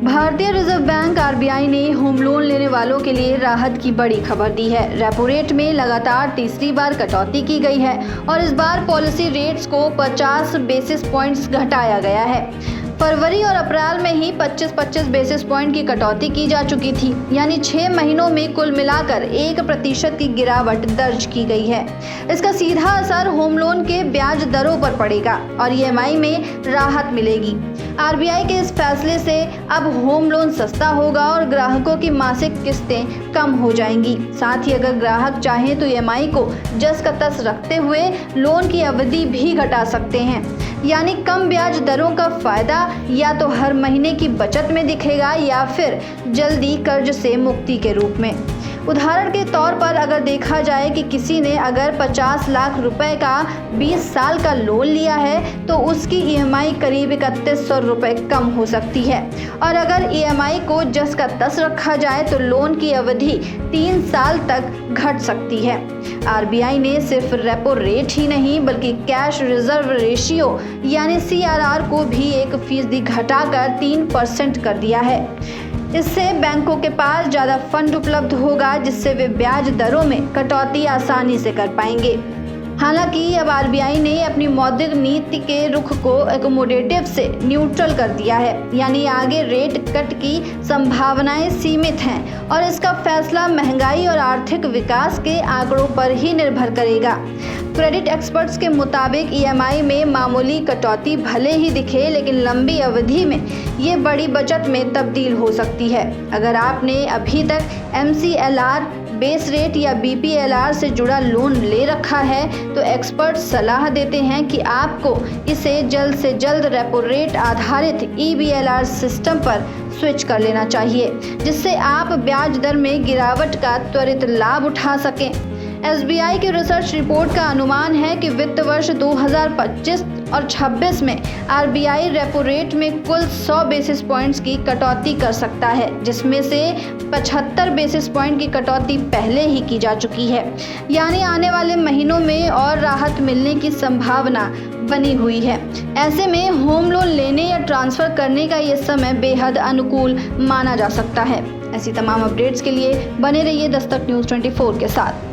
भारतीय reserve bank RBI ने home loan लेने वालों के लिए राहत की बड़ी खबर दी है। रेपो रेट में लगातार तीसरी बार कटौती की गई है और इस बार पॉलिसी रेट्स को 50 बेसिस पॉइंट्स घटाया गया है। फरवरी और अप्रैल में ही 25-25 बेसिस पॉइंट की कटौती की जा चुकी थी, यानी 6 महीनों में कुल मिलाकर 1% की गिरावट दर्ज की गई है। इसका सीधा असर होम लोन के ब्याज दरों पर पड़ेगा और ईएमआई में राहत मिलेगी। आरबीआई के इस फैसले से अब होम लोन सस्ता होगा और ग्राहकों की मासिक किस्तें कम हो जाएंगी। साथ ही अगर ग्राहक चाहें तो ईएमआई को जस का तस रखते हुए लोन की अवधि भी घटा सकते हैं, यानी कम ब्याज दरों का फायदा या तो हर महीने की बचत में दिखेगा या फिर जल्दी कर्ज से मुक्ति के रूप में। उदाहरण के तौर पर अगर देखा जाए कि किसी ने अगर 50 लाख रुपए का 20 साल का लोन लिया है तो उसकी ईएमआई करीब 3100 रुपए कम हो सकती है और अगर ईएमआई को जस का तस रखा जाए तो लोन की अवधि 3 साल तक घट सकती है। आरबीआई ने सिर्फ रेपो रेट ही नहीं बल्कि कैश रिजर्व रेशियो यानी सीआरआर को भी 1% घटाकर 3% कर दिया है। इससे बैंकों के पास ज़्यादा फंड उपलब्ध होगा जिससे वे ब्याज दरों में कटौती आसानी से कर पाएंगे। हालांकि अब आरबीआई ने अपनी मौद्रिक नीति के रुख को एकोमोडेटिव से न्यूट्रल कर दिया है, यानी आगे रेट कट की संभावनाएं सीमित हैं और इसका फैसला महंगाई और आर्थिक विकास के आंकड़ों पर ही निर्भर करेगा। क्रेडिट एक्सपर्ट्स के मुताबिक ईएमआई में मामूली कटौती भले ही दिखे लेकिन लंबी अवधि में ये बड़ी बचत में तब्दील हो सकती है। अगर आपने अभी तक एमसीएलआर, बेस रेट या बीपीएलआर से जुड़ा लोन ले रखा है तो एक्सपर्ट सलाह देते हैं कि आपको इसे जल्द से जल्द रेपो रेट आधारित ईबीएलआर सिस्टम पर स्विच कर लेना चाहिए, जिससे आप ब्याज दर में गिरावट का त्वरित लाभ उठा सकें। एसबीआई की रिसर्च रिपोर्ट का अनुमान है कि वित्त वर्ष 2025 और 26 में आरबीआई रेपो रेट में कुल 100 बेसिस पॉइंट्स की कटौती कर सकता है, जिसमें से 75 बेसिस पॉइंट की कटौती पहले ही की जा चुकी है, यानी आने वाले महीनों में और राहत मिलने की संभावना बनी हुई है। ऐसे में होम लोन लेने या ट्रांसफ़र करने का ये समय बेहद अनुकूल माना जा सकता है। ऐसी तमाम अपडेट्स के लिए बने रहिए दस्तक न्यूज़ 24 के साथ।